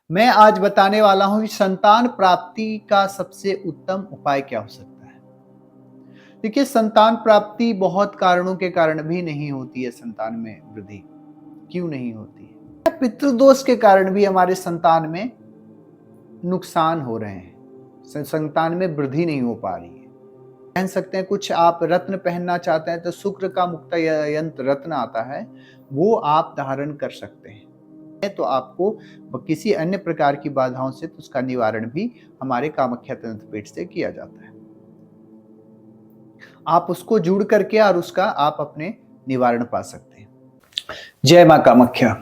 मैं आज बताने वाला हूं कि संतान प्राप्ति का सबसे उत्तम उपाय क्या हो सकता है। देखिए, संतान प्राप्ति बहुत कारणों के कारण भी नहीं होती है। संतान में वृद्धि क्यों नहीं होती है? पितृदोष के कारण भी हमारे संतान में नुकसान हो रहे हैं, संतान में वृद्धि नहीं हो पा रही है। पहन सकते हैं, कुछ आप रत्न पहनना चाहते हैं तो शुक्र का मुक्ता यंत्र रत्न आता है, वो आप धारण कर सकते हैं। तो आपको किसी अन्य प्रकार की बाधाओं से तो उसका निवारण भी हमारे कामाख्या तंत्र पीठ से किया जाता है। आप उसको जुड़ करके और उसका आप अपने निवारण पा सकते हैं। जय मां कामाख्या।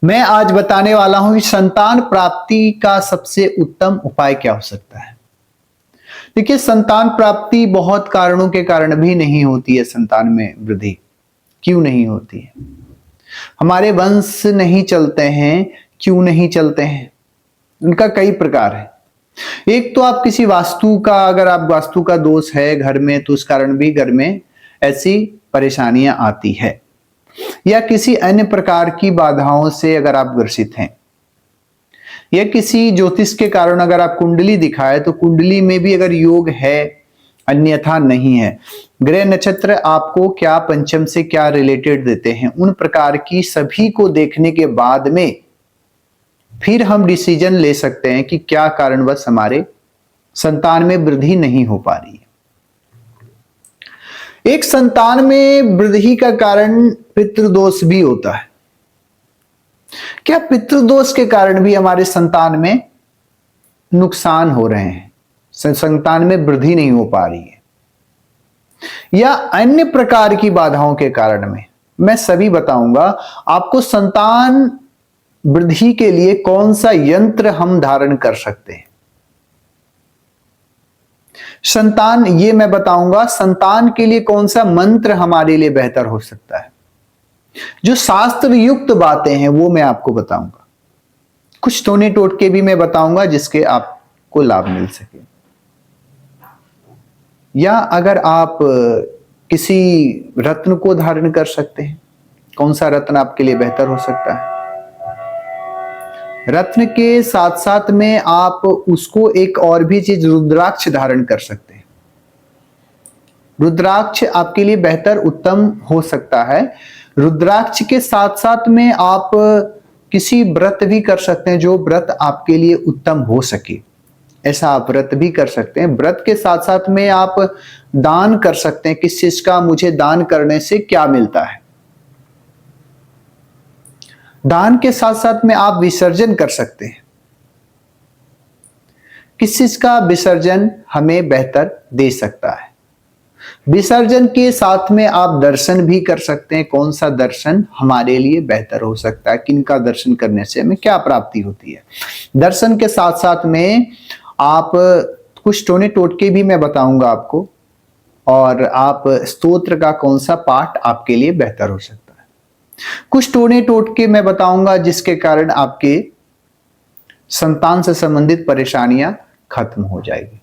मैं आज बताने वाला हूं कि संतान प्राप्ति का सबसे उत्तम उपाय क्या हो सकता है। देखिए, संतान प्राप्ति बहुत कारणों के कारण भी नहीं होती है। संतान में वृद्धि क्यों नहीं होती है? हमारे वंश नहीं चलते हैं। क्यों नहीं चलते हैं? उनका कई प्रकार है। एक तो आप किसी वास्तु का, अगर आप वास्तु का दोष है घर में तो उस कारण भी घर में ऐसी परेशानियां आती है, या किसी अन्य प्रकार की बाधाओं से अगर आप ग्रसित हैं, या किसी ज्योतिष के कारण अगर आप कुंडली दिखाए तो कुंडली में भी अगर योग है अन्यथा नहीं है। ग्रह नक्षत्र आपको क्या पंचम से क्या रिलेटेड देते हैं, उन प्रकार की सभी को देखने के बाद में फिर हम डिसीजन ले सकते हैं कि क्या कारणवश हमारे संतान में वृद्धि नहीं हो पा रही है। एक संतान में वृद्धि का कारण पितृदोष भी होता है। क्या पितृदोष के कारण भी हमारे संतान में नुकसान हो रहे हैं, संतान में वृद्धि नहीं हो पा रही है, या अन्य प्रकार की बाधाओं के कारण में? मैं सभी बताऊंगा आपको। संतान वृद्धि के लिए कौन सा यंत्र हम धारण कर सकते हैं, संतान, ये मैं बताऊंगा। संतान के लिए कौन सा मंत्र हमारे लिए बेहतर हो सकता है, जो शास्त्र युक्त बातें हैं वो मैं आपको बताऊंगा। कुछ टोने टोटके भी मैं बताऊंगा जिसके आपको लाभ मिल सके। या अगर आप किसी रत्न को धारण कर सकते हैं, कौन सा रत्न आपके लिए बेहतर हो सकता है? रत्न के साथ साथ में आप उसको एक और भी चीज, रुद्राक्ष धारण कर सकते हैं। रुद्राक्ष आपके लिए बेहतर उत्तम हो सकता है। रुद्राक्ष के साथ साथ में आप किसी व्रत भी कर सकते हैं, जो व्रत आपके लिए उत्तम हो सके, ऐसा आप व्रत भी कर सकते हैं। व्रत के साथ साथ में आप दान कर सकते हैं। किस चीज का, मुझे दान करने से क्या मिलता है। दान के साथ साथ में आप विसर्जन कर सकते हैं। किस चीज का विसर्जन हमें बेहतर दे सकता है। विसर्जन के साथ में आप दर्शन भी कर सकते हैं। कौन सा दर्शन हमारे लिए बेहतर हो सकता है, किनका दर्शन करने से हमें क्या प्राप्ति होती है। दर्शन के साथ साथ में आप कुछ टोने टोटके भी मैं बताऊंगा आपको, और आप स्तोत्र का कौन सा पाठ आपके लिए बेहतर हो सकता है। कुछ टोने टोटके मैं बताऊंगा जिसके कारण आपके संतान से संबंधित परेशानियां खत्म हो जाएगी।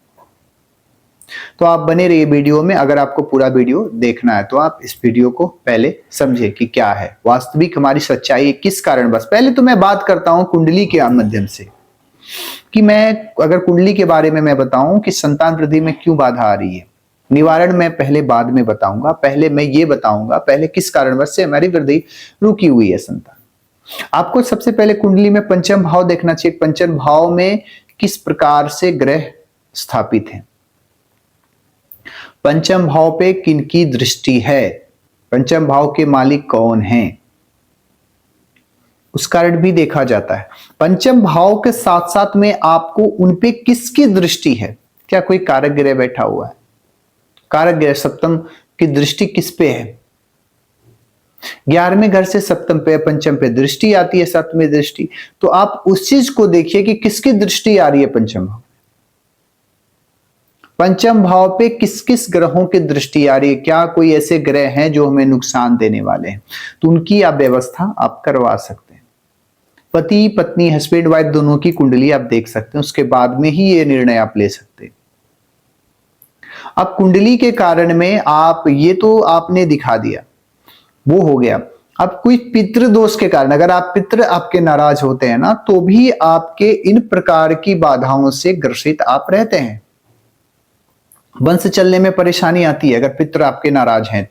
तो आप बने रहिए वीडियो में। अगर आपको पूरा वीडियो देखना है तो आप इस वीडियो को पहले समझे कि क्या है वास्तविक हमारी सच्चाई, किस कारण। बस पहले तो मैं बात करता हूं कुंडली के माध्यम से, कि मैं अगर कुंडली के बारे में मैं बताऊं कि संतान वृद्धि में क्यों बाधा आ रही है। निवारण मैं पहले बाद में बताऊंगा। पहले मैं ये बताऊंगा पहले किस कारणवश से हमारी वृद्धि रुकी हुई है संतान। आपको सबसे पहले कुंडली में पंचम भाव देखना चाहिए। पंचम भाव में किस प्रकार से ग्रह स्थापित हैं, पंचम भाव पे किनकी दृष्टि है, पंचम भाव के मालिक कौन हैं, उस कारण भी देखा जाता है। पंचम भाव के साथ साथ में आपको उनपे किसकी दृष्टि है। क्या कोई कारक ग्रह बैठा हुआ है? कारक ग्रह सप्तम की दृष्टि किस पे है? 11वें घर से सप्तम पे, पंचम पे दृष्टि आती है, सप्तमी दृष्टि। तो आप उस चीज को देखिए कि किसकी दृष्टि आ रही है पंचम भाव। पंचम भाव पे किस किस ग्रहों की दृष्टि आ रही है। क्या कोई ऐसे ग्रह हैं जो हमें नुकसान देने वाले हैं, तो उनकी आप व्यवस्था आप करवा सकते हैं। पति पत्नी, हस्बैंड वाइफ दोनों की कुंडली आप देख सकते हैं, उसके बाद में ही ये निर्णय आप ले सकते हैं। अब कुंडली के कारण में आप, ये तो आपने दिखा दिया, वो हो गया। अब कोई पितृ दोष के कारण अगर आप पितृ आपके नाराज होते हैं ना, तो भी आपके इन प्रकार की बाधाओं से ग्रसित आप रहते हैं। वंश चलने में परेशानी आती है अगर पितृ आपके नाराज हैं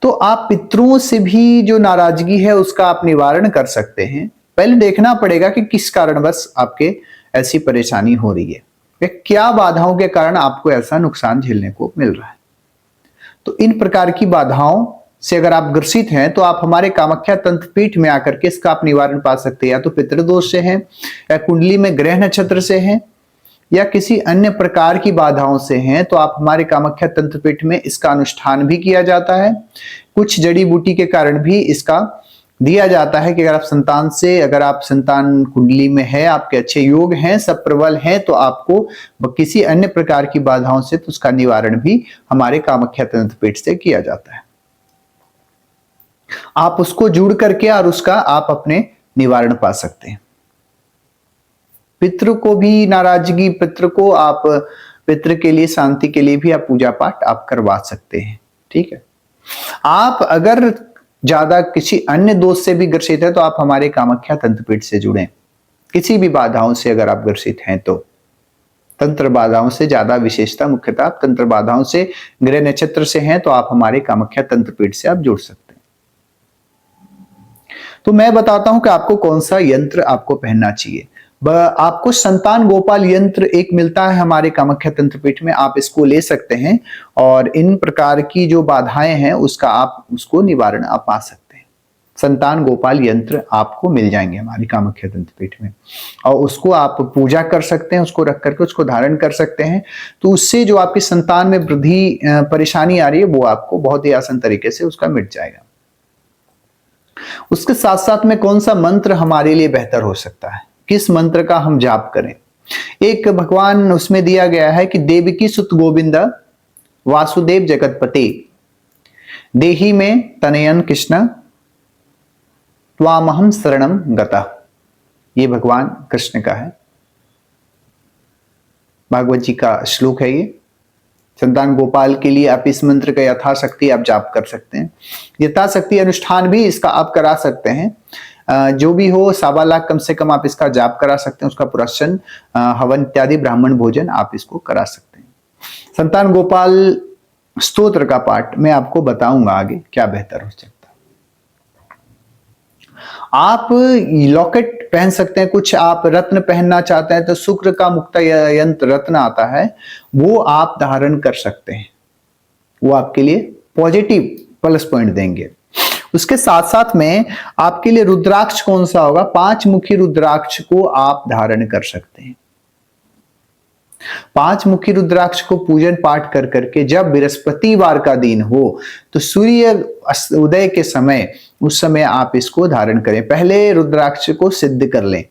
तो आप पितरों से भी जो नाराजगी है उसका आप निवारण कर सकते हैं। पहले देखना पड़ेगा कि किस कारणवश आपके ऐसी परेशानी हो रही है, क्या बाधाओं के कारण आपको ऐसा नुकसान झेलने को मिल रहा है। तो इन प्रकार की बाधाओं से अगर आप ग्रसित हैं तो आप हमारे कामाख्या तंत्र पीठ में आकर के इसका आप निवारण पा सकते हैं। या तो पितृदोष से हैं, या कुंडली में ग्रह नक्षत्र से हैं, या किसी अन्य प्रकार की बाधाओं से हैं, तो आप हमारे कामाख्या तंत्र पीठ में इसका अनुष्ठान भी किया जाता है। कुछ जड़ी बूटी के कारण भी इसका दिया जाता है कि अगर आप संतान कुंडली में है, आपके अच्छे योग हैं, सब प्रबल हैं, तो आपको किसी अन्य प्रकार की बाधाओं से तो उसका निवारण भी हमारे कामाख्या तंत्र पीठ से किया जाता है। आप उसको जुड़ करके और उसका आप अपने निवारण पा सकते हैं। पितृ को भी नाराजगी, पितृ के लिए शांति के लिए भी आप पूजा पाठ आप करवा सकते हैं। ठीक है, आप अगर ज्यादा किसी अन्य दोष से भी ग्रसित है तो आप हमारे कामाख्या तंत्रपीठ से जुड़ें। किसी भी बाधाओं से अगर आप ग्रसित हैं तो तंत्र बाधाओं से ज्यादा विशेषता मुख्यतः आप तंत्र बाधाओं से, ग्रह नक्षत्र से हैं तो आप हमारे कामाख्या तंत्रपीठ से आप जुड़ सकते हैं। तो मैं बताता हूं कि आपको कौन सा यंत्र आपको पहनना चाहिए। आपको संतान गोपाल यंत्र एक मिलता है हमारे कामाख्या तंत्रपीठ में, आप इसको ले सकते हैं और इन प्रकार की जो बाधाएं हैं उसको निवारण आप पा सकते हैं। संतान गोपाल यंत्र आपको मिल जाएंगे हमारी कामाख्या तंत्रपीठ में, और उसको आप पूजा कर सकते हैं, उसको रख करके उसको धारण कर सकते हैं। तो उससे जो आपकी संतान में वृद्धि परेशानी आ रही है वो आपको बहुत ही आसान तरीके से उसका मिट जाएगा। उसके साथ साथ में कौन सा मंत्र हमारे लिए बेहतर हो सकता है, किस मंत्र का हम जाप करें। एक भगवान उसमें दिया गया है कि देवकी सुत गोविंद वासुदेव जगतपते देही में तनयन कृष्ण त्वामहम शरणम गता। ये भगवान कृष्ण का है, भागवत जी का श्लोक है ये। संतान गोपाल के लिए आप इस मंत्र का यथाशक्ति आप जाप कर सकते हैं। यथाशक्ति अनुष्ठान भी इसका आप करा सकते हैं, जो भी हो 1.25 लाख कम से कम आप इसका जाप करा सकते हैं। उसका पुरस्सन, हवन इत्यादि ब्राह्मण भोजन आप इसको करा सकते हैं। संतान गोपाल स्तोत्र का पाठ मैं आपको बताऊंगा आगे क्या बेहतर हो सकता है। आप लॉकेट पहन सकते हैं, कुछ आप रत्न पहनना चाहते हैं तो शुक्र का मुक्ता यंत्र रत्न आता है, वो आप धारण कर सकते हैं। वो आपके लिए पॉजिटिव प्लस पॉइंट देंगे। उसके साथ साथ में आपके लिए रुद्राक्ष कौन सा होगा, 5 मुखी रुद्राक्ष को आप धारण कर सकते हैं। 5 मुखी रुद्राक्ष को पूजन पाठ कर करके जब बृहस्पतिवार का दिन हो तो सूर्य उदय के समय, उस समय आप इसको धारण करें। पहले रुद्राक्ष को सिद्ध कर लें,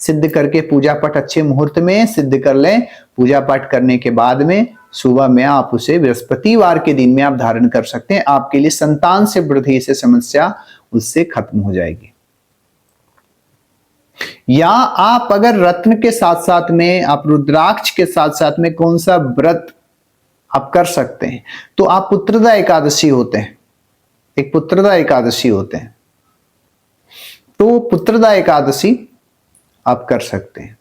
सिद्ध करके पूजा पाठ अच्छे मुहूर्त में सिद्ध कर लें। पूजा पाठ करने के बाद में सुबह में आप उसे बृहस्पतिवार के दिन में आप धारण कर सकते हैं। आपके लिए संतान से वृद्धि से समस्या उससे खत्म हो जाएगी। या आप अगर रत्न के साथ साथ में आप रुद्राक्ष के साथ साथ में कौन सा व्रत आप कर सकते हैं, तो आप पुत्रदा एकादशी होते हैं, एक पुत्रदा एकादशी होते हैं, तो पुत्रदा एकादशी आप कर सकते हैं।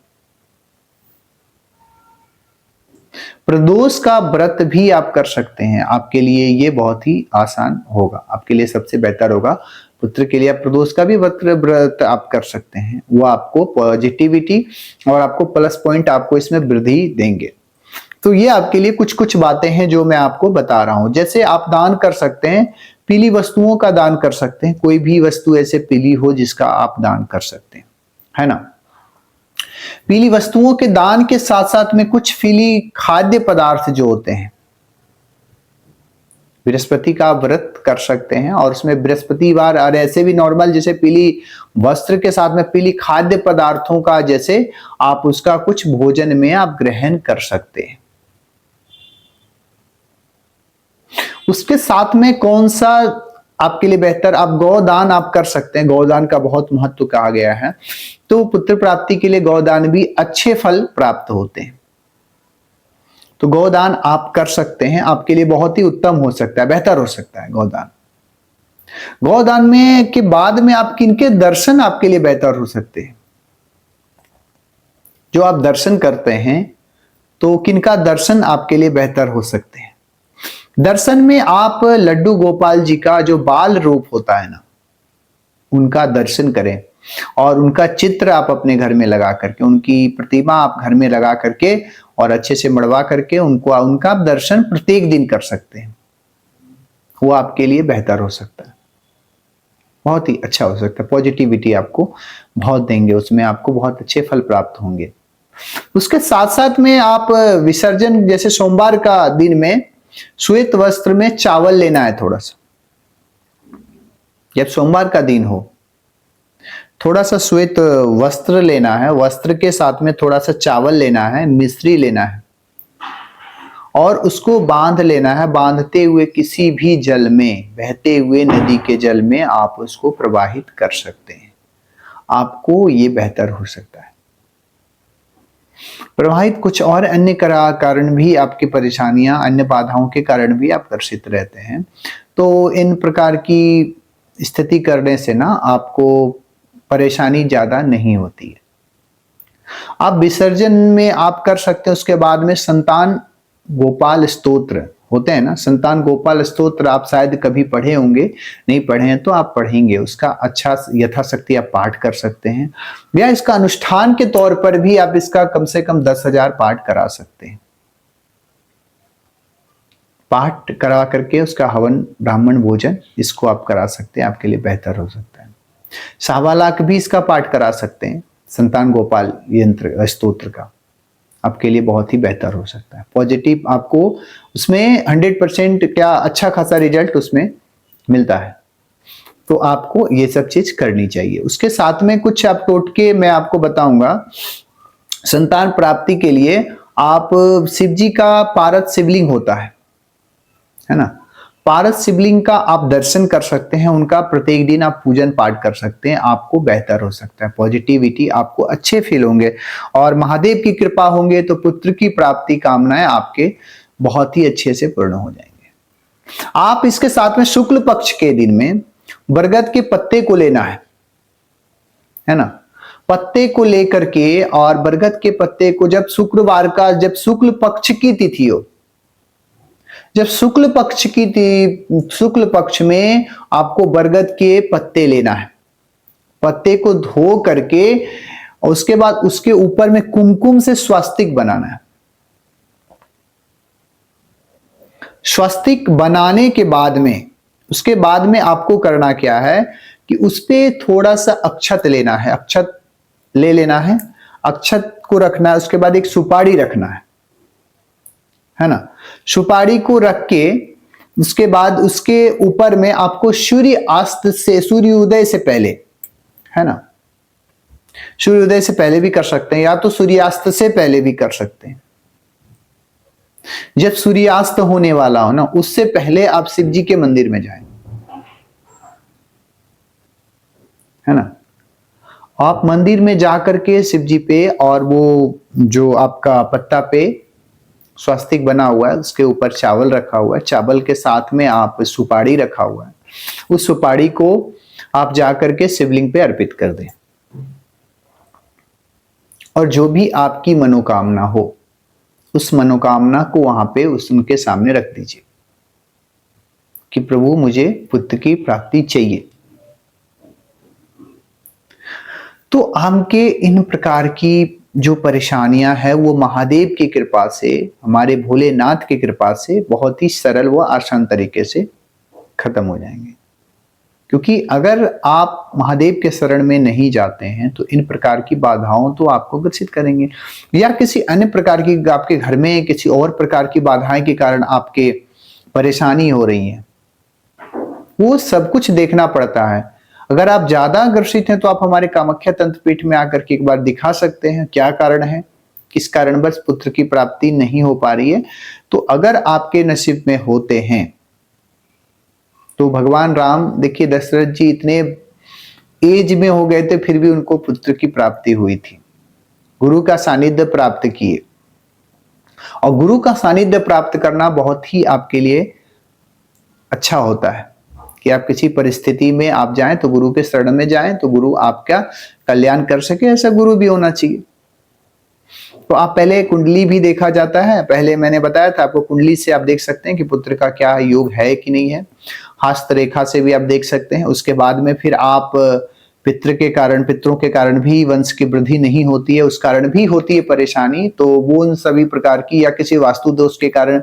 प्रदोष का व्रत भी आप कर सकते हैं, आपके लिए ये बहुत ही आसान होगा, आपके लिए सबसे बेहतर होगा। पुत्र के लिए आप प्रदोष का भी व्रत आप कर सकते हैं, वो आपको पॉजिटिविटी और आपको प्लस पॉइंट आपको इसमें वृद्धि देंगे। तो ये आपके लिए कुछ कुछ बातें हैं जो मैं आपको बता रहा हूं। जैसे आप दान कर सकते हैं, पीली वस्तुओं का दान कर सकते हैं, कोई भी वस्तु ऐसे पीली हो जिसका आप दान कर सकते हैं, है ना। पीली वस्तुओं के दान के साथ साथ में कुछ पीली खाद्य पदार्थ जो होते हैं, बृहस्पति का व्रत कर सकते हैं और उसमें बृहस्पतिवार और ऐसे भी नॉर्मल जैसे पीली वस्त्र के साथ में पीली खाद्य पदार्थों का जैसे आप उसका कुछ भोजन में आप ग्रहण कर सकते हैं। उसके साथ में कौन सा आपके लिए बेहतर, आप गौदान आप कर सकते हैं। गौदान का बहुत महत्व कहा गया है, तो पुत्र प्राप्ति के लिए गौदान भी अच्छे फल प्राप्त होते हैं। तो गौदान आप कर सकते हैं, आपके लिए बहुत ही उत्तम हो सकता है, बेहतर हो सकता है गौदान। गौदान में के बाद में आप किनके दर्शन आपके लिए बेहतर हो सकते हैं? जो आप दर्शन करते हैं तो किनका दर्शन आपके लिए बेहतर हो सकते हैं? दर्शन में आप लड्डू गोपाल जी का जो बाल रूप होता है ना, उनका दर्शन करें और उनका चित्र आप अपने घर में लगा करके, उनकी प्रतिमा आप घर में लगा करके और अच्छे से मढ़वा करके उनको उनका आप दर्शन प्रत्येक दिन कर सकते हैं। वो आपके लिए बेहतर हो सकता है, बहुत ही अच्छा हो सकता है। पॉजिटिविटी आपको बहुत देंगे, उसमें आपको बहुत अच्छे फल प्राप्त होंगे। उसके साथ साथ में आप विसर्जन, जैसे सोमवार का दिन में श्वेत वस्त्र में चावल लेना है थोड़ा सा। जब सोमवार का दिन हो, थोड़ा सा श्वेत वस्त्र लेना है, वस्त्र के साथ में थोड़ा सा चावल लेना है, मिश्री लेना है और उसको बांध लेना है। बांधते हुए किसी भी जल में, बहते हुए नदी के जल में आप उसको प्रवाहित कर सकते हैं। आपको ये बेहतर हो सकता है। प्रवाहित कुछ और अन्य कारण भी, आपकी परेशानियां अन्य बाधाओं के कारण भी आप ग्रसित रहते हैं, तो इन प्रकार की स्थिति करने से ना आपको परेशानी ज्यादा नहीं होती है। आप विसर्जन में आप कर सकते हैं। उसके बाद में संतान गोपाल स्तोत्र होते हैं ना, संतान गोपाल स्तोत्र आप शायद कभी पढ़े होंगे, नहीं पढ़े हैं तो आप पढ़ेंगे। उसका अच्छा यथाशक्ति आप पाठ कर सकते हैं, या इसका अनुष्ठान के तौर पर भी आप इसका कम से कम 10,000 पाठ करा सकते हैं। पाठ करा करके उसका हवन, ब्राह्मण भोजन, इसको आप करा सकते हैं, आपके लिए बेहतर हो सकता है। 1.25 लाख भी इसका पाठ करा सकते हैं, संतान गोपाल यंत्र स्तोत्र का, आपके लिए बहुत ही बेहतर हो सकता है। पॉजिटिव आपको उसमें 100% क्या अच्छा खासा रिजल्ट उसमें मिलता है, तो आपको ये सब चीज करनी चाहिए। उसके साथ में कुछ आप टोटके मैं आपको बताऊंगा संतान प्राप्ति के लिए। आप शिव जी का पारद शिवलिंग होता है ना, पारस शिवलिंग का आप दर्शन कर सकते हैं, उनका प्रत्येक दिन आप पूजन पाठ कर सकते हैं, आपको बेहतर हो सकता है। पॉजिटिविटी आपको अच्छे फील होंगे और महादेव की कृपा होंगे तो पुत्र की प्राप्ति कामनाएं आपके बहुत ही अच्छे से पूर्ण हो जाएंगे। आप इसके साथ में शुक्ल पक्ष के दिन में बरगद के पत्ते को लेना है ना, पत्ते को लेकर के, और बरगद के पत्ते को जब शुक्रवार का, जब शुक्ल पक्ष की तिथि हो, जब शुक्ल पक्ष में आपको बरगद के पत्ते लेना है। पत्ते को धो करके उसके बाद उसके ऊपर में कुमकुम से स्वास्तिक बनाना है। स्वास्तिक बनाने के बाद में, उसके बाद में आपको करना क्या है कि उस पे थोड़ा सा अक्षत लेना है, अक्षत ले लेना है, अक्षत को रखना है। उसके बाद एक सुपारी रखना है ना, सुपारी को रख के उसके बाद उसके ऊपर में आपको सूर्यास्त से, सूर्योदय से पहले, है ना, सूर्योदय से पहले भी कर सकते हैं या तो सूर्यास्त से पहले भी कर सकते हैं। जब सूर्यास्त होने वाला हो ना, उससे पहले आप शिव जी के मंदिर में जाएं, है ना। आप मंदिर में जाकर के शिव जी पे, और वो जो आपका पत्ता पे स्वास्तिक बना हुआ है उसके ऊपर चावल रखा हुआ है, चावल के साथ में आप सुपारी रखा हुआ है, उस सुपारी को आप जाकर के शिवलिंग पे अर्पित कर दें। और जो भी आपकी मनोकामना हो, उस मनोकामना को वहां पे उनके सामने रख दीजिए कि प्रभु मुझे पुत्र की प्राप्ति चाहिए। तो आपके इन प्रकार की जो परेशानियां हैं वो महादेव की कृपा से, हमारे भोलेनाथ की कृपा से बहुत ही सरल व आसान तरीके से खत्म हो जाएंगे। क्योंकि अगर आप महादेव के शरण में नहीं जाते हैं तो इन प्रकार की बाधाओं तो आपको ग्रसित करेंगे, या किसी अन्य प्रकार की आपके घर में किसी और प्रकार की बाधाएं के कारण आपके परेशानी हो रही है, वो सब कुछ देखना पड़ता है। अगर आप ज्यादा ग्रसित हैं तो आप हमारे कामाख्या तंत्रपीठ में आकर के एक बार दिखा सकते हैं क्या कारण है, किस कारणवश पुत्र की प्राप्ति नहीं हो पा रही है। तो अगर आपके नसीब में होते हैं तो भगवान राम, देखिए दशरथ जी इतने एज में हो गए थे फिर भी उनको पुत्र की प्राप्ति हुई थी, गुरु का सानिध्य प्राप्त किए। और गुरु का सानिध्य प्राप्त करना बहुत ही आपके लिए अच्छा होता है कि आप किसी परिस्थिति में आप जाएं तो गुरु के शरण में जाएं तो गुरु आपका कल्याण कर सके, ऐसा गुरु भी होना चाहिए। तो आप पहले कुंडली भी देखा जाता है, पहले मैंने बताया था आपको, कुंडली से आप देख सकते हैं कि पुत्र का क्या योग है कि नहीं है, हस्त रेखा से भी आप देख सकते हैं। उसके बाद में फिर आप पितरों के कारण भी वंश की वृद्धि नहीं होती है, उस कारण भी होती है परेशानी, तो वो उन सभी प्रकार की या किसी वास्तु दोष के कारण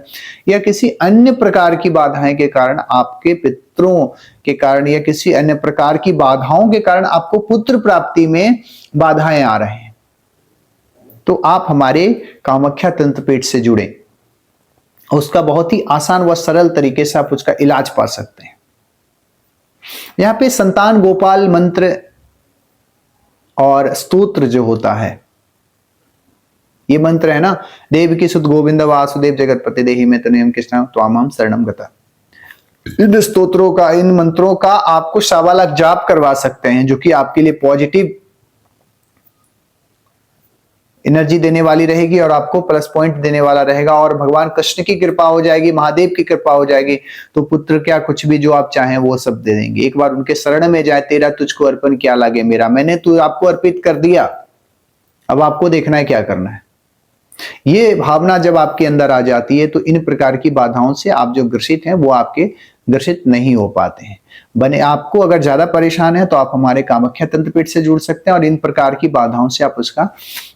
या किसी अन्य प्रकार की बाधाएं के कारण, आपके पितरों के कारण या किसी अन्य प्रकार की बाधाओं के कारण आपको पुत्र प्राप्ति में बाधाएं आ रहे हैं, तो आप हमारे कामाख्या तंत्रपीठ से जुड़े, उसका बहुत ही आसान व सरल तरीके से आप उसका इलाज पा सकते हैं। यहां पे संतान गोपाल मंत्र और स्तोत्र जो होता है, ये मंत्र है ना, देवकी सुत गोविंद वासुदेव जगतपति देहि में तनयम कृष्ण त्वामहम शरणम गता। इन स्तोत्रों का, इन मंत्रों का आपको 1.25 लाख जाप करवा सकते हैं, जो कि आपके लिए पॉजिटिव एनर्जी देने वाली रहेगी और आपको प्लस पॉइंट देने वाला रहेगा, और भगवान कृष्ण की कृपा हो जाएगी, महादेव की कृपा हो जाएगी, तो पुत्र क्या कुछ भी जो आप चाहें वो सब दे देंगे। एक बार उनके शरण में जाए, तेरा तुझको अर्पण क्या लागे मेरा, मैंने तो आपको अर्पित कर दिया, अब आपको देखना है क्या करना है। ये भावना जब आपके अंदर आ जाती है तो इन प्रकार की बाधाओं से आप जो ग्रसित हैं वो आपके ग्रसित नहीं हो पाते हैं। बने आपको अगर ज्यादा परेशान है तो आप हमारे कामाख्या तंत्रपीठ से जुड़ सकते हैं और इन प्रकार की बाधाओं से आप उसका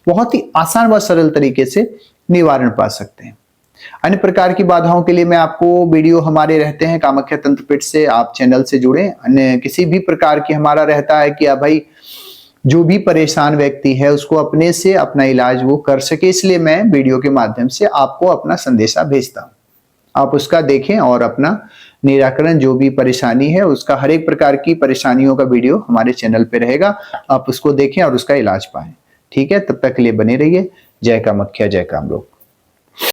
बहुत ही आसान व सरल तरीके से निवारण पा सकते हैं। अन्य प्रकार की बाधाओं के लिए मैं आपको वीडियो हमारे रहते हैं कामाख्या तंत्रपीठ से, आप चैनल से जुड़े। अन्य किसी भी प्रकार की हमारा रहता है कि भाई जो भी परेशान व्यक्ति है उसको अपने से अपना इलाज वो कर सके, इसलिए मैं वीडियो के माध्यम से आपको अपना संदेशा भेजता हूं। आप उसका देखें और अपना निराकरण, जो भी परेशानी है उसका, हर एक प्रकार की परेशानियों का वीडियो हमारे चैनल पे रहेगा, आप उसको देखें और उसका इलाज पाएं। ठीक है, तब तक के लिए बने रहिए। जय कामाख्या, जय कामरूप।